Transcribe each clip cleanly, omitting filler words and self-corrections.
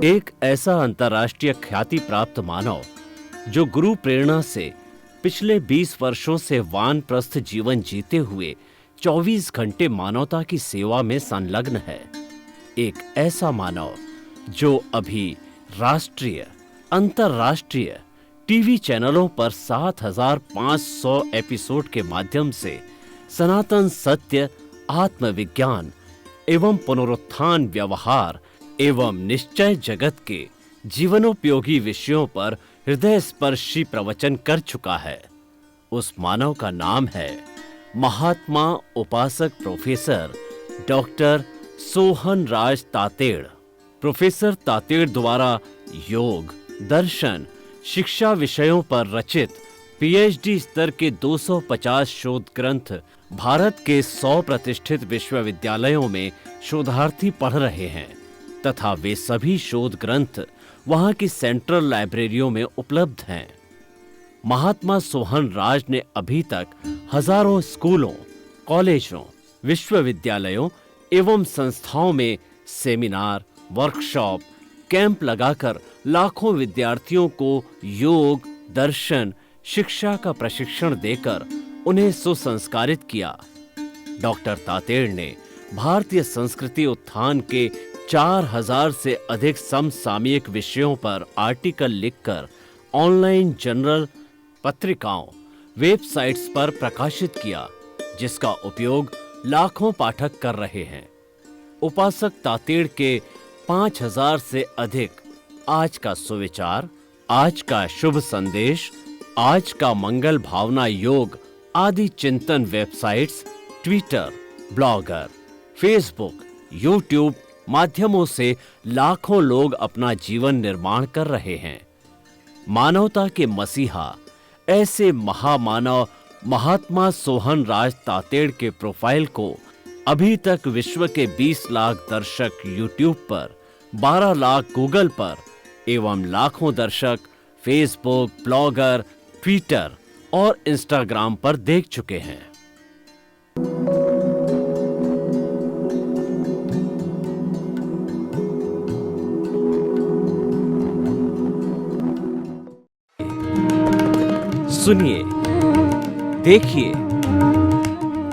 एक ऐसा अंतर्राष्ट्रीय ख्याति प्राप्त मानव जो गुरु प्रेरणा से पिछले 20 वर्षों से वानप्रस्थ जीवन जीते हुए 24 घंटे मानवता की सेवा में संलग्न है। एक ऐसा मानव जो अभी राष्ट्रीय, अंतर्राष्ट्रीय टीवी चैनलों पर 7,500 एपिसोड के माध्यम से सनातन सत्य, आत्मविज्ञान एवं पुनरुत्थान व्यवहार एवं निश्चय जगत के जीवनोपयोगी विषयों पर हृदय स्पर्शी प्रवचन कर चुका है। उस मानव का नाम है महात्मा उपासक प्रोफेसर डॉक्टर सोहन राज तातेड़। प्रोफेसर तातेड़ द्वारा योग, दर्शन, शिक्षा विषयों पर रचित पीएचडी स्तर के 250 शोध ग्रंथ भारत के 100 प्रतिष्ठित विश्वविद्यालयों में शोधार्थी पढ़ रहे हैं तथा वे सभी शोध ग्रंथ वहां की सेंट्रल लाइब्रेरियों में उपलब्ध हैं। महात्मा सोहन राज ने अभी तक हजारों स्कूलों, कॉलेजों, विश्वविद्यालयों एवं संस्थाओं में सेमिनार, वर्कशॉप, कैंप लगाकर लाखों विद्यार्थियों को योग, दर्शन, शिक्षा का प्रशिक्षण देकर उन्हें सुसंस्कारित किया। डॉक्टर तातेड़ ने भारतीय संस्कृति उत्थान के 4,000 से अधिक समसामयिक विषयों पर आर्टिकल लिखकर ऑनलाइन जर्नल, पत्रिकाओं, वेबसाइट्स पर प्रकाशित किया, जिसका उपयोग लाखों पाठक कर रहे हैं। उपासक तातेड़ के 5,000 से अधिक आज का सुविचार, आज का शुभ संदेश, आज का मंगल भावना योग आदि चिंतन websites, Twitter, blogger, Facebook, YouTube माध्यमों से लाखों लोग अपना जीवन निर्माण कर रहे हैं। मानवता के मसीहा ऐसे महामानव महात्मा सोहन राज तातेड़ के प्रोफाइल को अभी तक विश्व के 20 लाख दर्शक यूट्यूब पर, 12 लाख गूगल पर एवं लाखों दर्शक फेसबुक, ब्लॉगर, ट्विटर और इंस्टाग्राम पर देख चुके हैं। सुनिए, देखिए,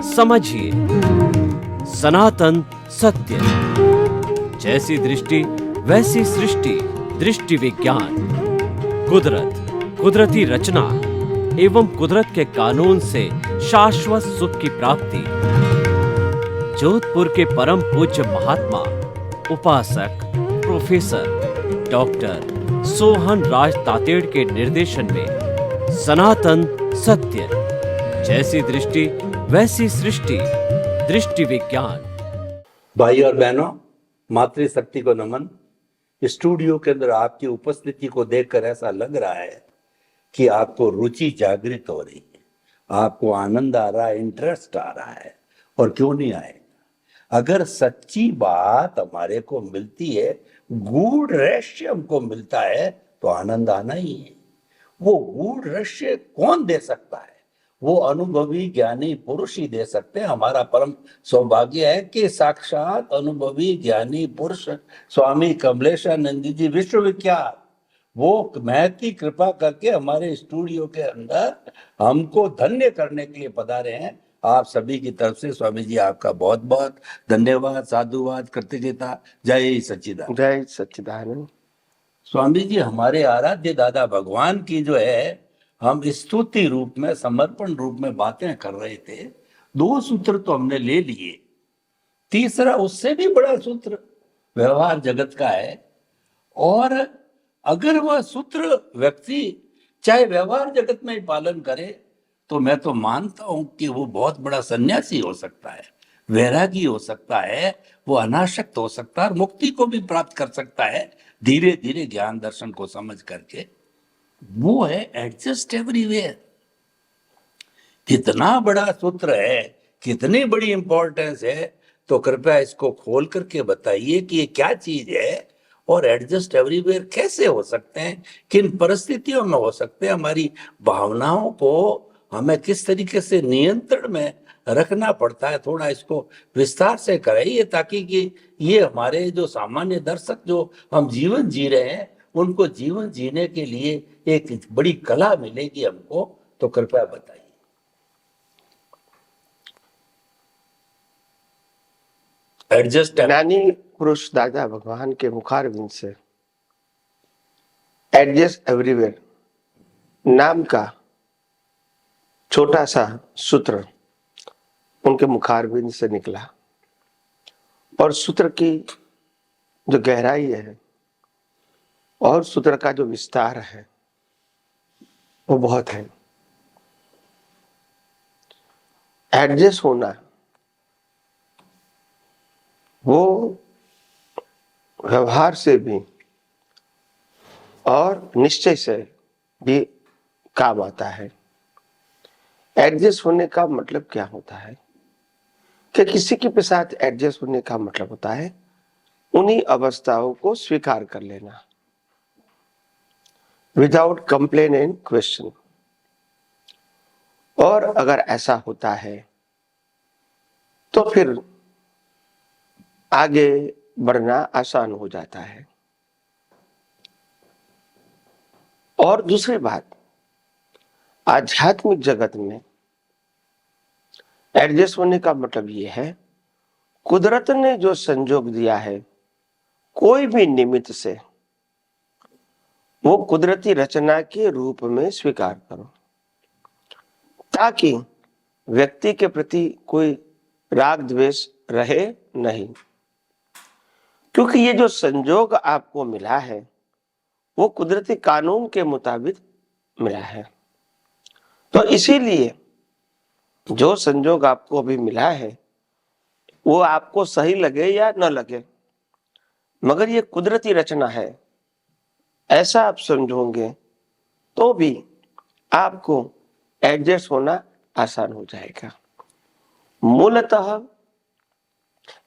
समझिए सनातन सत्य। जैसी दृष्टि वैसी सृष्टि, दृष्टि विज्ञान, कुदरत, कुदरती रचना एवं कुदरत के कानून से शाश्वत सुख की प्राप्ति। जोधपुर के परम पूज्य महात्मा उपासक प्रोफेसर डॉक्टर सोहन राज तातेड़ के निर्देशन में सनातन सत्य। जैसी दृष्टि वैसी सृष्टि, दृष्टि विज्ञान। भाई और बहनों, मातृशक्ति को नमन। स्टूडियो के अंदर आपकी उपस्थिति को देखकर ऐसा लग रहा है कि आपको रुचि जागृत हो रही है, आपको आनंद आ रहा है, इंटरेस्ट आ रहा है। और क्यों नहीं आएगा? अगर सच्ची बात हमारे को मिलती है, गूढ़ रहस्य हमको मिलता है, तो आनंद आना ही है। वो गूढ़ रहस्य कौन दे सकता है? वो अनुभवी ज्ञानी पुरुष ही दे सकते हैं। हमारा परम सौभाग्य है कि साक्षात अनुभवी ज्ञानी पुरुष स्वामी कमलेशानंद जी विश्वविख्यात, वो महती कृपा करके हमारे स्टूडियो के अंदर हमको धन्य करने के लिए पधारे हैं। आप सभी की तरफ से स्वामी जी आपका बहुत बहुत धन्यवाद, साधुवाद, कृतज्ञता। जय सच्चिदानंद। जय सच्चिदानंद। स्वामी जी, हमारे आराध्य दादा भगवान की जो है हम स्तुति रूप में, समर्पण रूप में बातें कर रहे थे। 2 सूत्र तो हमने ले लिए, तीसरा उससे भी बड़ा सूत्र व्यवहार जगत का है। और अगर वह सूत्र व्यक्ति चाहे व्यवहार जगत में ही पालन करे, तो मैं तो मानता हूं कि वो बहुत बड़ा सन्यासी हो सकता है, वैरागी हो सकता है, वो अनासक्त हो सकता है और मुक्ति को भी प्राप्त कर सकता है धीरे धीरे ज्ञान दर्शन को समझ करके। वो है एडजस्ट एवरीवेयर। कितना बड़ा सूत्र है, कितनी बड़ी इंपॉर्टेंस है, तो कृपया इसको खोल करके बताइए कि ये क्या चीज है और एडजस्ट एवरीवेयर कैसे हो सकते हैं, किन परिस्थितियों में हो सकते हैं, हमारी भावनाओं को हमें किस तरीके से नियंत्रण में रखना पड़ता है, थोड़ा इसको विस्तार से कराइए ताकि कि ये हमारे जो सामान्य दर्शक जो हम जीवन जी रहे हैं उनको जीवन जीने के लिए एक बड़ी कला मिलेगी हमको, तो कृपया बताइए। एडजस्ट ज्ञानी पुरुष दादा भगवान के मुखारविंद से एडजस्ट एवरीवेयर नाम का छोटा सा सूत्र उनके मुखारविंद से निकला, और सूत्र की जो गहराई है और सूत्र का जो विस्तार है वो बहुत है। एडजस्ट होना वो व्यवहार से भी और निश्चय से भी काम आता है। एडजस्ट होने का मतलब क्या होता है कि किसी के साथ एडजस्ट होने का मतलब होता है उन्हीं अवस्थाओं को स्वीकार कर लेना विदाउट कंप्लेन एंड क्वेश्चन। और अगर ऐसा होता है तो फिर आगे बढ़ना आसान हो जाता है। और दूसरी बात, आध्यात्मिक जगत में एडजस्ट होने का मतलब यह है कुदरत ने जो संजोग दिया है कोई भी निमित्त से वो कुदरती रचना के रूप में स्वीकार करो, ताकि व्यक्ति के प्रति कोई राग द्वेष रहे नहीं। क्योंकि ये जो संजोग आपको मिला है वो कुदरती कानून के मुताबिक मिला है, तो इसीलिए जो संजोग आपको अभी मिला है वो आपको सही लगे या न लगे, मगर ये कुदरती रचना है ऐसा आप समझोगे तो भी आपको एडजस्ट होना आसान हो जाएगा। मूलतः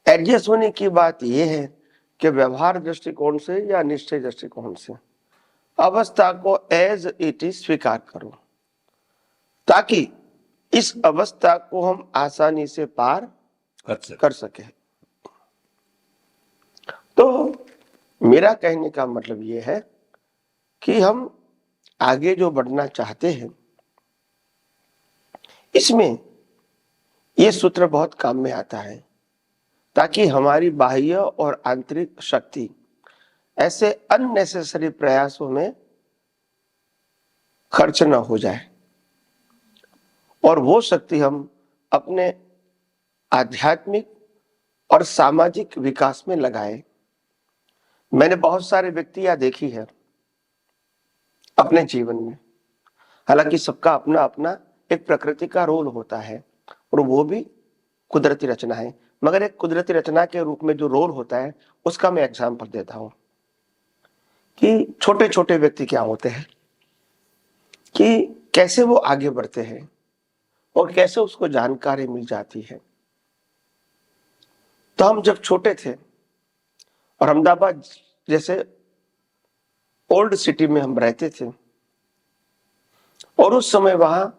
एडजस्ट होने की बात यह है कि व्यवहार दृष्टिकोण से या निश्चय दृष्टिकोण से अवस्था को एज इट इज स्वीकार करो, ताकि इस अवस्था को हम आसानी से पार कर सके। तो मेरा कहने का मतलब यह है कि हम आगे जो बढ़ना चाहते हैं इसमें यह सूत्र बहुत काम में आता है, ताकि हमारी बाह्य और आंतरिक शक्ति ऐसे अननेसेसरी प्रयासों में खर्च न हो जाए और वो शक्ति हम अपने आध्यात्मिक और सामाजिक विकास में लगाए। मैंने बहुत सारे व्यक्तियां देखी है अपने जीवन में, हालांकि सबका अपना अपना एक प्रकृति का रोल होता है और वो भी कुदरती रचना है, मगर एक कुदरती रचना के रूप में जो रोल होता है उसका मैं एग्जांपल देता हूं कि छोटे छोटे व्यक्ति क्या होते हैं कि कैसे वो आगे बढ़ते हैं और कैसे उसको जानकारी मिल जाती है। तो हम जब छोटे थे और अहमदाबाद जैसे ओल्ड सिटी में हम रहते थे और उस समय वहां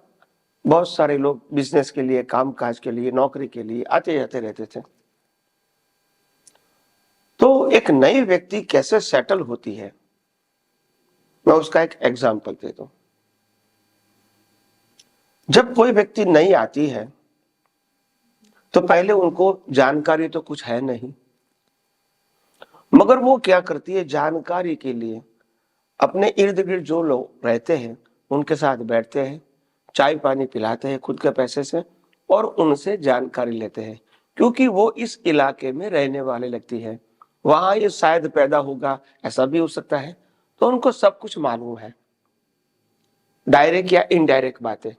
बहुत सारे लोग बिजनेस के लिए, कामकाज के लिए, नौकरी के लिए आते जाते रहते थे। तो एक नई व्यक्ति कैसे सेटल होती है मैं उसका एक एग्जांपल देता हूं। जब कोई व्यक्ति नई आती है तो पहले उनको जानकारी तो कुछ है नहीं, मगर वो क्या करती है, जानकारी के लिए अपने इर्द गिर्द जो लोग रहते हैं उनके साथ बैठते हैं, चाय पानी पिलाते हैं खुद के पैसे से और उनसे जानकारी लेते हैं, क्योंकि वो इस इलाके में रहने वाले लगती है, वहां ये शायद पैदा होगा, ऐसा भी हो सकता है। तो उनको सब कुछ मालूम है, डायरेक्ट या इनडायरेक्ट बातें।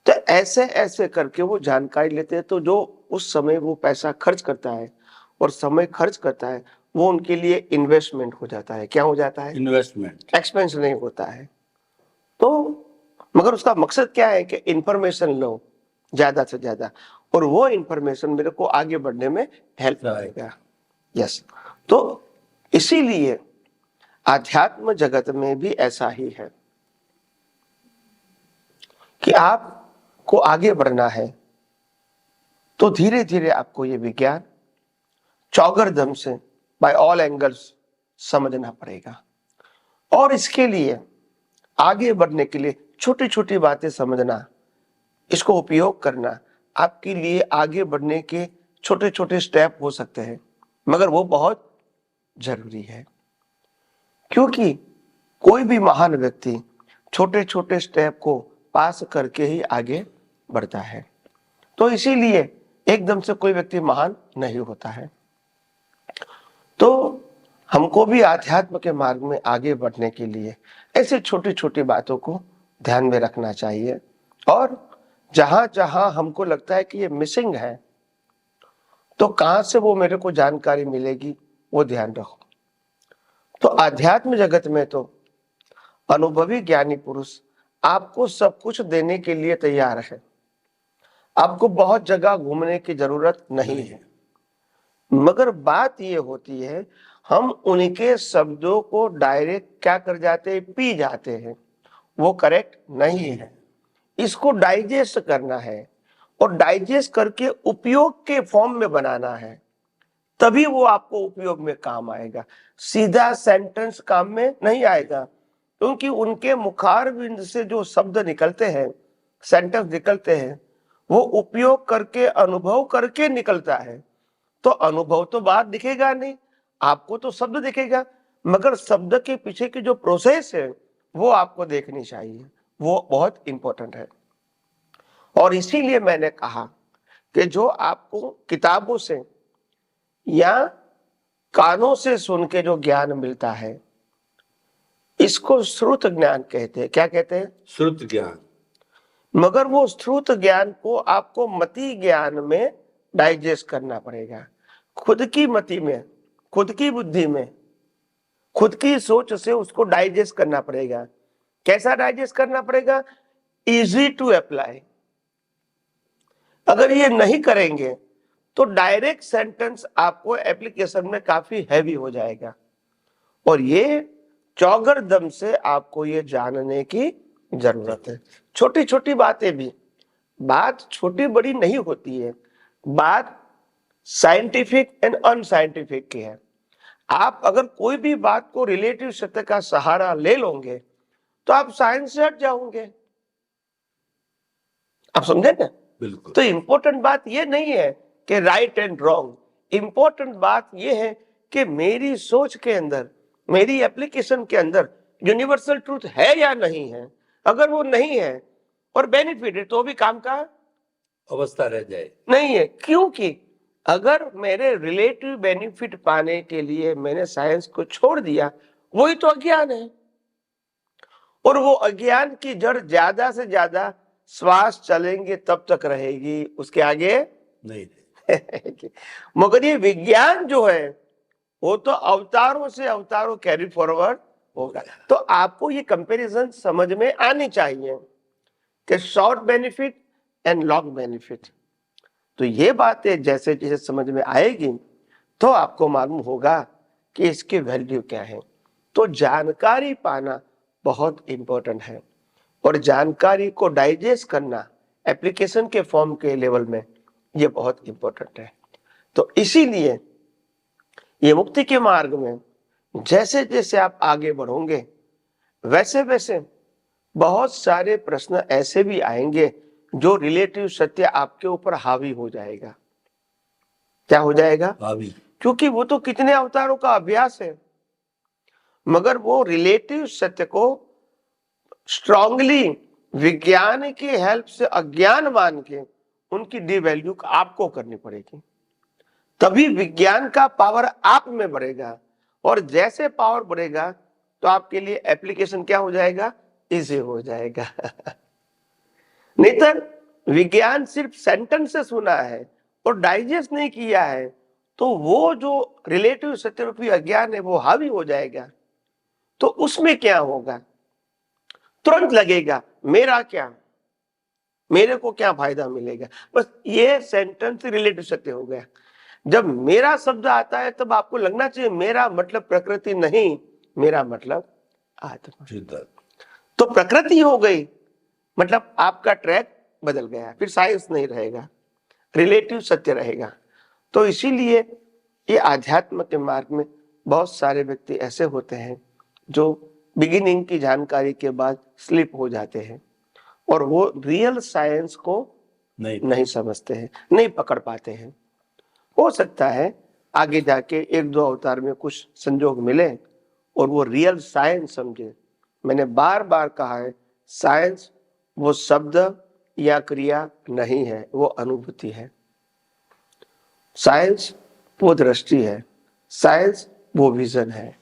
तो ऐसे ऐसे करके वो जानकारी लेते हैं। तो जो उस समय वो पैसा खर्च करता है और समय खर्च करता है वो उनके लिए इन्वेस्टमेंट हो जाता है। क्या हो जाता है? इन्वेस्टमेंट, एक्सपेंस नहीं होता है। तो मगर उसका मकसद क्या है कि इंफॉर्मेशन लो ज्यादा से ज्यादा और वो इंफॉर्मेशन मेरे को आगे बढ़ने में हेल्प करेगा। यस, तो इसीलिए आध्यात्म जगत में भी ऐसा ही है कि आपको आगे बढ़ना है तो धीरे धीरे आपको ये विज्ञान चौगरदम से बाय ऑल एंगल्स समझना पड़ेगा। और इसके लिए आगे बढ़ने के लिए छोटी छोटी बातें समझना, इसको उपयोग करना आपके लिए आगे बढ़ने के छोटे छोटे स्टेप हो सकते हैं, मगर वो बहुत जरूरी है। क्योंकि कोई भी महान व्यक्ति छोटे छोटे स्टेप को पास करके ही आगे बढ़ता है। तो इसीलिए एकदम से कोई व्यक्ति महान नहीं होता है। तो हमको भी आध्यात्म के मार्ग में आगे बढ़ने के लिए ऐसे छोटी छोटी बातों को ध्यान में रखना चाहिए। और जहां जहां हमको लगता है कि ये मिसिंग है, तो कहां से वो मेरे को जानकारी मिलेगी, वो ध्यान रखो। तो आध्यात्म जगत में तो अनुभवी ज्ञानी पुरुष आपको सब कुछ देने के लिए तैयार है। आपको बहुत जगह घूमने की जरूरत नहीं है, मगर बात ये होती है हम उनके शब्दों को डायरेक्ट क्या कर जाते हैं, पी जाते हैं। वो करेक्ट नहीं है। इसको डाइजेस्ट करना है और डाइजेस्ट करके उपयोग के फॉर्म में बनाना है, तभी वो आपको उपयोग में काम आएगा। सीधा सेंटेंस काम में नहीं आएगा, क्योंकि उनके मुखारविंद से जो शब्द निकलते हैं, सेंटेंस निकलते हैं, वो उपयोग करके अनुभव करके निकलता है। तो अनुभव तो बात दिखेगा नहीं, आपको तो शब्द दिखेगा, मगर शब्द के पीछे की जो प्रोसेस है वो आपको देखनी चाहिए। वो बहुत इंपॉर्टेंट है। और इसीलिए मैंने कहा कि जो आपको किताबों से या कानों से सुन के जो ज्ञान मिलता है, इसको श्रुत ज्ञान कहते हैं। क्या कहते हैं? श्रुत ज्ञान। मगर वो श्रुत ज्ञान को आपको मति ज्ञान में डाइजेस्ट करना पड़ेगा। खुद की मति में, खुद की बुद्धि में, खुद की सोच से उसको डाइजेस्ट करना पड़ेगा। कैसा डाइजेस्ट करना पड़ेगा? Easy to apply. अगर ये नहीं करेंगे तो डायरेक्ट सेंटेंस आपको एप्लीकेशन में काफी हैवी हो जाएगा। और ये चौगरदम से आपको ये जानने की जरूरत है। छोटी छोटी बातें भी, बात छोटी बड़ी नहीं होती है, बात साइंटिफिक एंड अनसाइंटिफिक की है। आप अगर कोई भी बात को रिलेटिव सत्य का सहारा ले लोगे तो आप साइंस से हट जाओगे। आप समझे ना? बिल्कुल। तो इंपॉर्टेंट बात ये नहीं है कि राइट एंड रॉन्ग। इंपॉर्टेंट बात ये है कि मेरी सोच के अंदर, मेरी एप्लीकेशन के अंदर यूनिवर्सल ट्रूथ है या नहीं है। अगर वो नहीं है और बेनिफिट है तो भी काम का अवस्था रह जाए नहीं है। क्योंकि अगर मेरे रिलेटिव बेनिफिट पाने के लिए मैंने साइंस को छोड़ दिया, वही तो अज्ञान है। और वो अज्ञान की जड़ ज्यादा से ज्यादा श्वास चलेंगे तब तक रहेगी, उसके आगे नहीं। मगर ये विज्ञान जो है वो तो अवतारों से अवतारों कैरी फॉरवर्ड होगा। तो आपको ये कंपैरिजन समझ में आनी चाहिए कि short benefit and long benefit. तो ये बातें जैसे जैसे समझ में आएगी तो आपको मालूम होगा कि इसकी वैल्यू क्या है। तो जानकारी पाना बहुत इंपॉर्टेंट है और जानकारी को डाइजेस्ट करना एप्लीकेशन के फॉर्म के लेवल में ये बहुत इंपॉर्टेंट है। तो इसीलिए ये मुक्ति के मार्ग में जैसे जैसे आप आगे बढ़ोगे वैसे वैसे बहुत सारे प्रश्न ऐसे भी आएंगे जो रिलेटिव सत्य आपके ऊपर हावी हो जाएगा। क्या हो जाएगा? हावी। क्योंकि वो तो कितने अवतारों का अभ्यास है, मगर वो रिलेटिव सत्य को स्ट्रांगली विज्ञान की हेल्प से अज्ञान मान के उनकी डिवैल्यू आपको करनी पड़ेगी। तभी विज्ञान का पावर आप में बढ़ेगा और जैसे पावर बढ़ेगा तो आपके लिए एप्लीकेशन क्या हो जाएगा? इजी हो जाएगा। नहीं तो विज्ञान सिर्फ सेंटेंस से सुना है और डाइजेस्ट नहीं किया है तो वो जो रिलेटिव सत्य रूपी अज्ञान है वो हावी हो जाएगा। तो उसमें क्या होगा? तुरंत लगेगा मेरा क्या, मेरे को क्या फायदा मिलेगा। बस ये सेंटेंस रिलेटिव सत्य हो गया। जब मेरा शब्द आता है तब आपको लगना चाहिए मेरा मतलब प्रकृति नहीं, मेरा मतलब आत्मा। तो प्रकृति हो गई, मतलब आपका ट्रैक बदल गया, फिर साइंस नहीं रहेगा। रिलेटिव सत्य रहेगा। तो इसीलिए ये आध्यात्म के मार्ग में बहुत सारे व्यक्ति ऐसे होते हैं जो बिगिनिंग की जानकारी के बाद स्लिप हो जाते हैं और वो रियल साइंस को नहीं समझते हैं, नहीं पकड़ पाते हैं। हो सकता है आगे जाके एक दो अवतार में कुछ संजोग मिले और वो रियल साइंस समझे। मैंने बार बार कहा है, साइंस वो शब्द या क्रिया नहीं है, वो अनुभूति है। साइंस वो दृष्टि है, साइंस वो विजन है,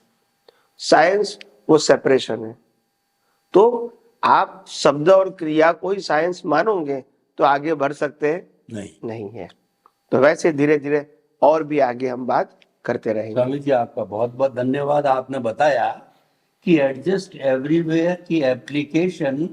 साइंस वो सेपरेशन है। तो आप शब्द और क्रिया को ही साइंस मानोगे तो आगे बढ़ सकते हैं नहीं है। तो वैसे धीरे धीरे और भी आगे हम बात करते रहेंगे। स्वामी जी आपका बहुत बहुत धन्यवाद। आपने बताया कि एडजस्ट एवरीवेयर की एप्लीकेशन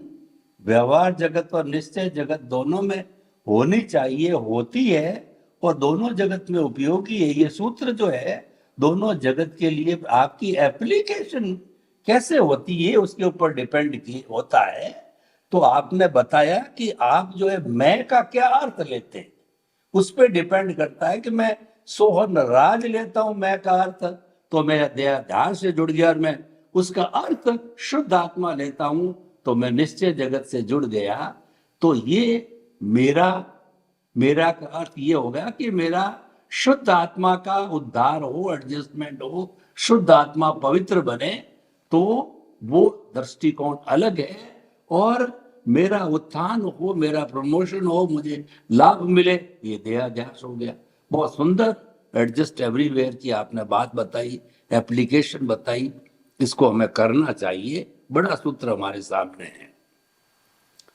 व्यवहार जगत और निश्चय जगत दोनों में होनी चाहिए, होती है और दोनों जगत में उपयोगी है। ये सूत्र जो है दोनों जगत के लिए आपकी एप्लीकेशन कैसे होती है उसके ऊपर डिपेंड होता है। तो आपने बताया कि आप जो है मैं का क्या अर्थ लेते हैं उस पर डिपेंड करता है कि मैं सोहन राज लेता हूं मैं का अर्थ तो मैं ध्यान से जुड़ गया और मैं उसका अर्थ शुद्ध आत्मा लेता हूं तो मैं निश्चय जगत से जुड़ गया। तो ये मेरा का अर्थ ये होगा कि मेरा शुद्ध आत्मा का उद्धार हो, एडजस्टमेंट हो, शुद्ध आत्मा पवित्र बने। तो वो दृष्टिकोण अलग है और मेरा उत्थान हो, मेरा प्रमोशन हो, मुझे लाभ मिले, ये देहाध्यास हो गया। बहुत सुंदर एडजस्ट एवरीवेयर की आपने बात बताई, एप्लीकेशन बताई, इसको हमें करना चाहिए। बड़ा सूत्र हमारे सामने है।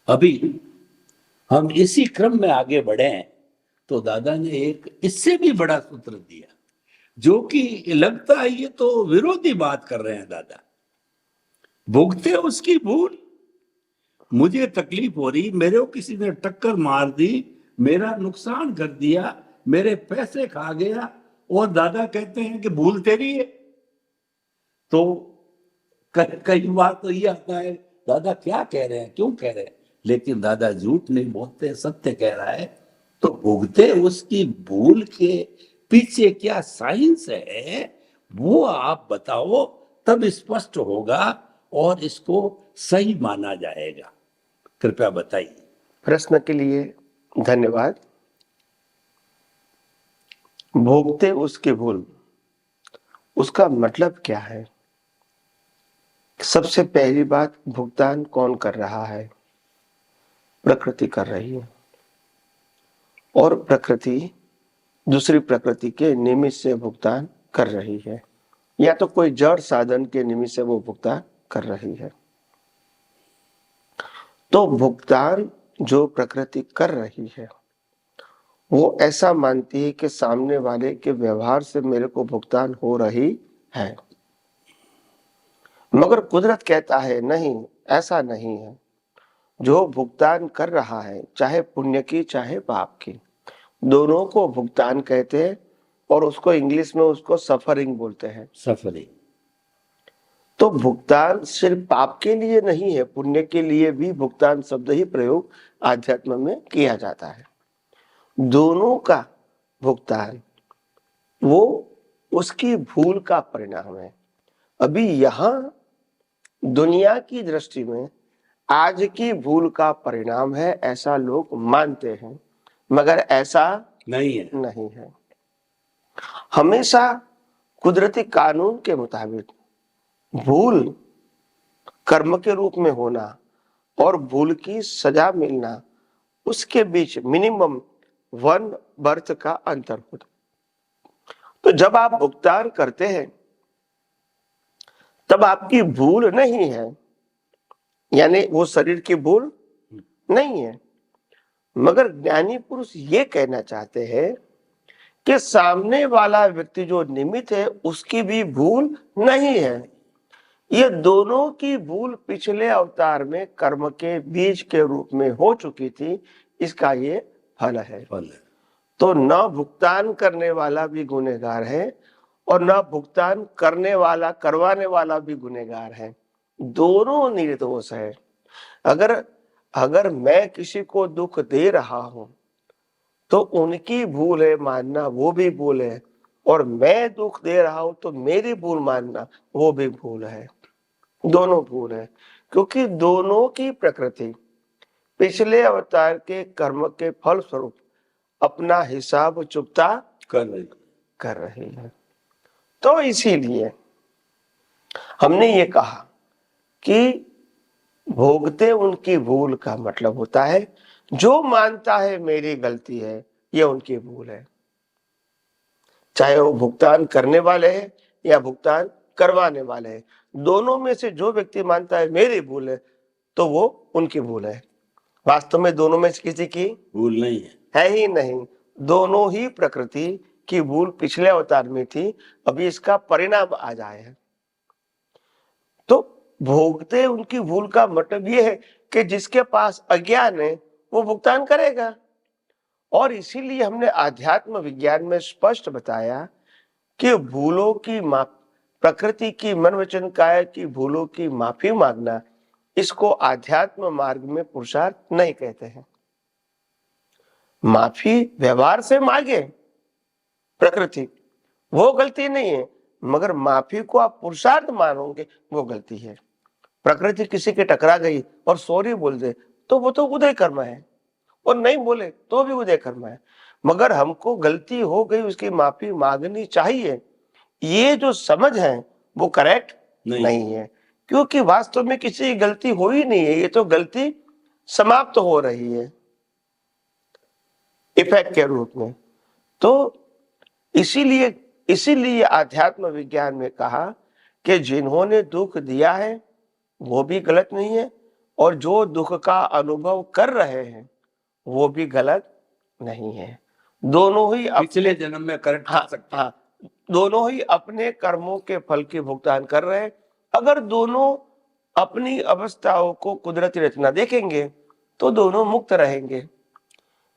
अभी हम इसी क्रम में आगे बढ़े तो दादा ने एक इससे भी बड़ा सूत्र दिया जो कि लगता है ये तो विरोधी बात कर रहे हैं दादा। भुगते उसकी भूल, मुझे तकलीफ हो रही, मेरे को किसी ने टक्कर मार दी, मेरा नुकसान कर दिया, मेरे पैसे खा गया और दादा कहते हैं कि भूल तेरी है। तो कई बार तो ये आता है दादा क्या कह रहे हैं, क्यों कह रहे हैं, लेकिन दादा झूठ नहीं बोलते, सत्य कह रहा है। तो भुगते उसकी भूल के पीछे क्या साइंस है वो आप बताओ, तब स्पष्ट होगा और इसको सही माना जाएगा। कृपया बताइए। प्रश्न के लिए धन्यवाद। भोगते उसकी भूल, उसका मतलब क्या है? सबसे पहली बात, भुगतान कौन कर रहा है? प्रकृति कर रही है और प्रकृति दूसरी प्रकृति के निमित्त से भुगतान कर रही है, या तो कोई जड़ साधन के निमित्त से वो भुगतान कर रही है। तो भुगतान जो प्रकृति कर रही है वो ऐसा मानती है कि सामने वाले के व्यवहार से मेरे को भुगतान हो रही है, मगर कुदरत कहता है नहीं, ऐसा नहीं है। जो भुगतान कर रहा है, चाहे पुण्य की चाहे पाप की, दोनों को भुगतान कहते हैं और उसको इंग्लिश में उसको सफरिंग बोलते हैं। सफरिंग। तो भुगतान सिर्फ पाप के लिए नहीं है, पुण्य के लिए भी भुगतान शब्द ही प्रयोग आध्यात्म में किया जाता है। दोनों का भुगतान वो उसकी भूल का परिणाम है। अभी यहां दुनिया की दृष्टि में आज की भूल का परिणाम है, ऐसा लोग मानते हैं, मगर ऐसा नहीं है। हमेशा कुदरती कानून के मुताबिक भूल कर्म के रूप में होना और भूल की सजा मिलना, उसके बीच मिनिमम 1 बर्थ का अंतर होता। तो जब आप भुगतान करते हैं तब आपकी भूल नहीं है, यानी वो शरीर की भूल नहीं है, मगर ज्ञानी पुरुष ये कहना चाहते हैं कि सामने वाला व्यक्ति जो निमित्त है उसकी भी भूल नहीं है। ये दोनों की भूल पिछले अवतार में कर्म के बीज के रूप में हो चुकी थी, इसका ये फल है। तो न भुगतान करने वाला भी गुनहगार है और न भुगतान करने वाला करवाने वाला भी गुनहगार है, दोनों निर्दोष है। अगर मैं किसी को दुख दे रहा हूं तो उनकी भूल है मानना, वो भी भूल है, और मैं दुख दे रहा हूं तो मेरी भूल मानना वो भी भूल है। दोनों भूल है, क्योंकि दोनों की प्रकृति पिछले अवतार के कर्म के फल स्वरूप अपना हिसाब चुकता कर रही है। तो इसीलिए हमने ये कहा कि भोगते उनकी भूल का मतलब होता है जो मानता है मेरी गलती है, ये उनकी भूल है। चाहे वो भुगतान करने वाले हैं या भुगतान करवाने वाले हैं, दोनों में से जो व्यक्ति मानता है मेरी भूल है, तो वो उनकी भूल है। वास्तव में दोनों में से किसी की भूल नहीं है ही नहीं। दोनों ही प्रकृति की भूल पिछले अवतार में थी, अभी इसका परिणाम आ जाए है। तो भोगते उनकी भूल का मतलब ये है कि जिसके पास अज्ञान है वो भुगतान करेगा। और इसीलिए हमने आध्यात्म विज्ञान में स्पष्ट बताया कि भूलों की प्रकृति की मन वचन काया की भूलों की माफी मांगना, इसको आध्यात्म मार्ग में पुरुषार्थ नहीं कहते हैं। माफी व्यवहार से मांगे प्रकृति, वो गलती नहीं है, मगर माफी को आप पुरुषार्थ मानोगे वो गलती है। प्रकृति किसी के टकरा गई और सॉरी बोल दे तो वो तो उदय कर्म है, और नहीं बोले तो भी उदय कर्म है। मगर हमको गलती हो गई, उसकी माफी मांगनी चाहिए, ये जो समझ है वो करेक्ट नहीं है, क्योंकि वास्तव में किसी की गलती हो ही नहीं है, ये तो गलती समाप्त हो रही है इफेक्ट के रूप में। तो इसीलिए आध्यात्म विज्ञान में कहा कि जिन्होंने दुख दिया है वो भी गलत नहीं है, और जो दुख का अनुभव कर रहे हैं वो भी गलत नहीं है। दोनों ही पिछले जन्म में करेक्ट कर सकते हैं। दोनों ही अपने कर्मों के फल की भुगतान कर रहे हैं। अगर दोनों अपनी अवस्थाओं को कुदरती रचना देखेंगे तो दोनों मुक्त रहेंगे।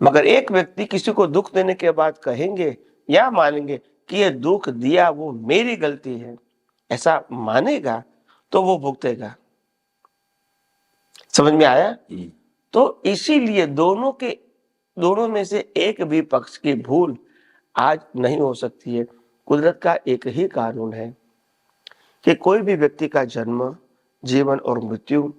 मगर एक व्यक्ति किसी को दुख देने के बाद कहेंगे या मानेंगे कि ये दुख दिया वो मेरी गलती है, ऐसा मानेगा तो वो भुगतेगा। समझ में आया? तो इसीलिए दोनों में से एक भी पक्ष की भूल आज नहीं हो सकती है। कुदरत का एक ही कानून है कि कोई भी व्यक्ति का जन्म, जीवन और मृत्यु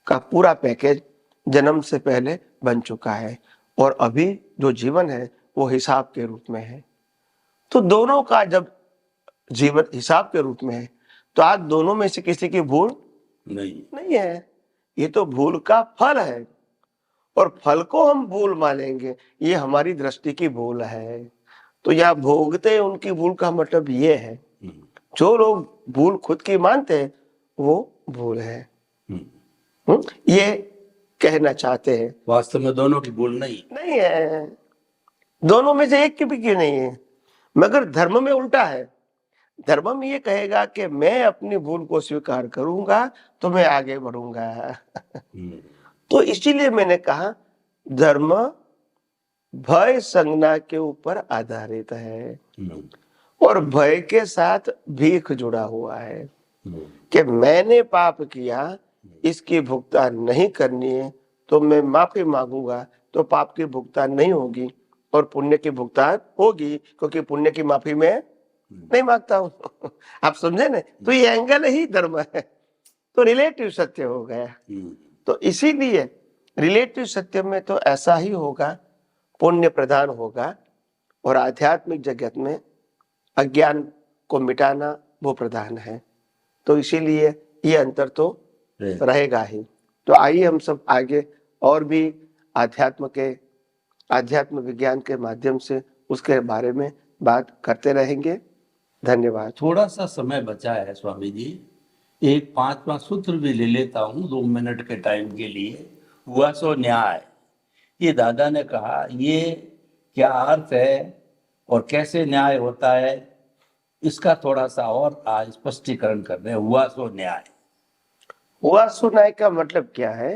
का पूरा पैकेज जन्म से पहले बन चुका है, और अभी जो जीवन है वो हिसाब के रूप में है। तो दोनों का जब जीवन हिसाब के रूप में है तो आज दोनों में से किसी की भूल नहीं है। ये तो भूल का फल है, और फल को हम भूल मानेंगे, ये हमारी दृष्टि की भूल है। तो यह भोगते उनकी भूल का मतलब ये है, जो लोग भूल खुद की मानते हैं वो भूल है। ये कहना चाहते हैं। वास्तव में दोनों की भूल नहीं है, दोनों में से एक की भी क्यों नहीं है। मगर धर्म में उल्टा है। धर्म में ये कहेगा कि मैं अपनी भूल को स्वीकार करूंगा तो मैं आगे बढ़ूंगा। तो इसीलिए मैंने कहा धर्म भय संज्ञा के ऊपर आधारित है, और भय के साथ भीख जुड़ा हुआ है कि मैंने पाप किया, इसकी भुगतान नहीं करनी है तो मैं माफी मांगूंगा, तो पाप की भुगतान नहीं होगी और पुण्य की भुगतान होगी, क्योंकि पुण्य की माफी में नहीं मांगता हूं। आप समझे ना? तो ये एंगल ही धर्म है। तो रिलेटिव सत्य हो गया। तो इसीलिए रिलेटिव सत्य में तो ऐसा ही होगा, पुण्य प्रधान होगा, और आध्यात्मिक जगत में अज्ञान को मिटाना वो प्रधान है। तो इसीलिए ये अंतर तो रहेगा ही। तो आइए हम सब आगे और भी आध्यात्म विज्ञान के माध्यम से उसके बारे में बात करते रहेंगे। धन्यवाद। थोड़ा सा समय बचा है स्वामी जी, एक 5वां सूत्र भी ले लेता हूँ 2 मिनट के टाइम के लिए। हुआ सो न्याय, ये दादा ने कहा, ये क्या अर्थ है और कैसे न्याय होता है, इसका थोड़ा सा और स्पष्टीकरण कर रहे हैं। हुआ सो न्याय, हुआ सो न्याय का मतलब क्या है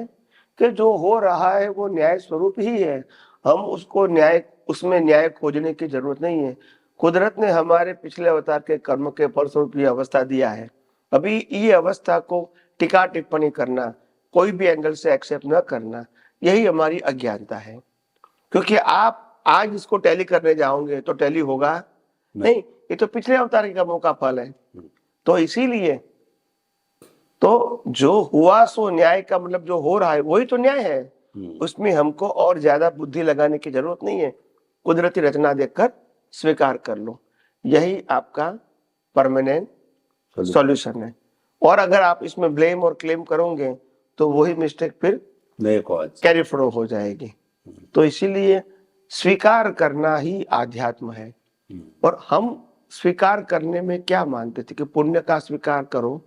कि जो हो रहा है वो न्याय स्वरूप ही है। हम उसमें न्याय खोजने की जरूरत नहीं है। कुदरत ने हमारे पिछले अवतार के कर्म के फलस्वरूप ये अवस्था दिया है। अभी ये अवस्था को टीका टिप्पणी करना, कोई भी एंगल से एक्सेप्ट न करना, यही हमारी अज्ञानता है। क्योंकि आप आज इसको टैली करने जाओगे तो टैली होगा नहीं, ये तो पिछले अवतार के कर्मों का फल है। तो इसीलिए तो जो हुआ सो न्याय का मतलब जो हो रहा है वही तो न्याय है, उसमें हमको और ज्यादा बुद्धि लगाने की जरूरत नहीं है। कुदरती रचना देखकर स्वीकार कर लो, यही आपका परमानेंट सॉल्यूशन है। और अगर आप इसमें ब्लेम और क्लेम करोगे तो वही मिस्टेक फिर कैरी फॉरवर्ड हो जाएगी। तो इसीलिए स्वीकार करना ही आध्यात्म है। और हम स्वीकार करने में क्या मानते थे कि पुण्य का स्वीकार करो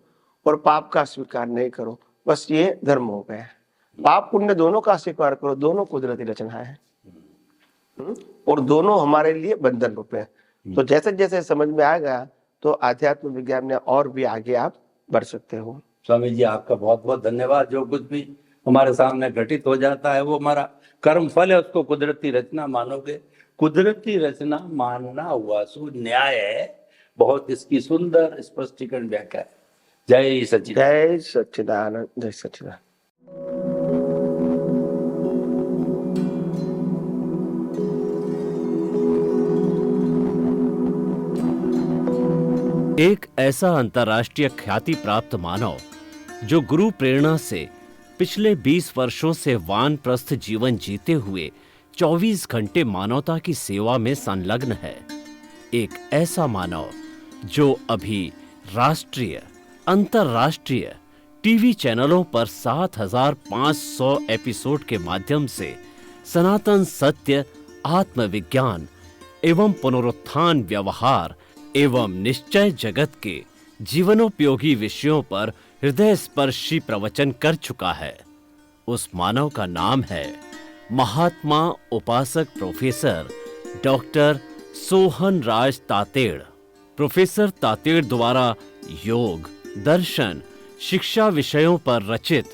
और पाप का स्वीकार नहीं करो, बस ये धर्म हो गया। पाप पुण्य दोनों का स्वीकार करो, दोनों कुदरती रचना है और दोनों हमारे लिए बंधन रूप है। तो जैसे जैसे समझ में आएगा तो आध्यात्म विज्ञान में और भी आगे आप बढ़ सकते हो। स्वामी जी आपका बहुत बहुत धन्यवाद। जो कुछ भी हमारे सामने घटित हो जाता है वो हमारा कर्म फल है, उसको कुदरती रचना मानोगे। कुदरती रचना मानना हुआ सो न्याय है। बहुत इसकी सुंदर स्पष्टीकरण व्याख्या है। जय सच्चिदानंद। जय सच्चिदानंद। जय सच्चिदानंद। एक ऐसा अंतर्राष्ट्रीय ख्याति प्राप्त मानव जो गुरु प्रेरणा से पिछले 20 वर्षों से वानप्रस्थ जीवन जीते हुए 24 घंटे मानवता की सेवा में संलग्न है। एक ऐसा मानव जो अभी राष्ट्रीय, अंतर्राष्ट्रीय टीवी चैनलों पर 7,500 एपिसोड के माध्यम से सनातन सत्य, आत्मविज्ञान एवं पुनरुत्थान व्यवहार एवं निश्चय जगत के जीवनोपयोगी विषयों पर हृदय स्पर्शी प्रवचन कर चुका है। उस मानव का नाम है महात्मा उपासक प्रोफेसर डॉक्टर सोहन राज तातेड़। प्रोफेसर तातेड़ द्वारा योग, दर्शन, शिक्षा विषयों पर रचित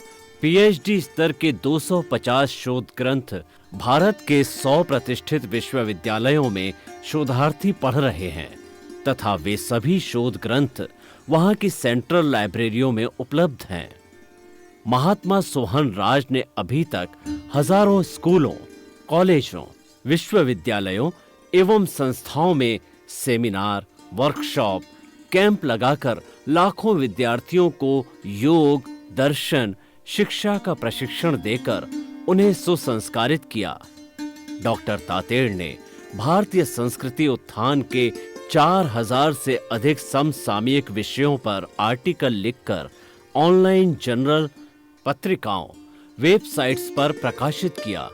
पीएचडी स्तर के 250 शोध ग्रंथ भारत के 100 प्रतिष्ठित विश्वविद्यालयों में शोधार्थी पढ़ रहे हैं तथा वे सभी शोध ग्रंथ वहां की सेंट्रल लाइब्रेरियों में उपलब्ध हैं। महात्मा सोहन राज ने अभी तक हजारों स्कूलों, कॉलेजों, विश्वविद्यालयों एवं संस्थाओं में सेमिनार, वर्कशॉप, कैंप लगाकर लाखों विद्यार्थियों को योग, दर्शन, शिक्षा का प्रशिक्षण देकर उन्हें सुसंस्कारित किया। डॉक्टर तातेड़ ने भारतीय संस्कृति उत्थान के 4000 से अधिक समसामयिक विषयों पर आर्टिकल लिखकर ऑनलाइन जर्नल, पत्रिकाओं, वेबसाइट्स पर प्रकाशित किया,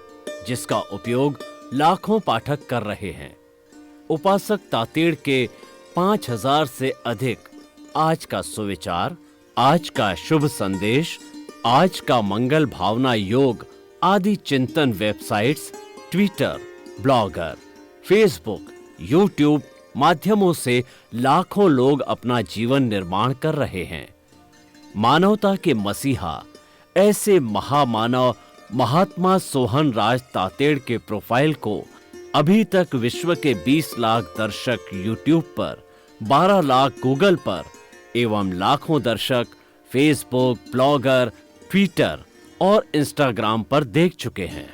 जिसका उपयोग लाखों पाठक कर रहे हैं। उपासक तातेड़ के 5000 से अधिक आज का सुविचार, आज का शुभ संदेश, आज का मंगल भावना योग आदि चिंतन websites, Twitter, blogger, Facebook, YouTube माध्यमों से लाखों लोग अपना जीवन निर्माण कर रहे हैं। मानवता के मसीहा ऐसे महामानव महात्मा सोहन राज तातेड़ के प्रोफाइल को अभी तक विश्व के 20 लाख दर्शक यूट्यूब पर, 12 लाख गूगल पर एवं लाखों दर्शक फेसबुक, ब्लॉगर, ट्विटर और इंस्टाग्राम पर देख चुके हैं।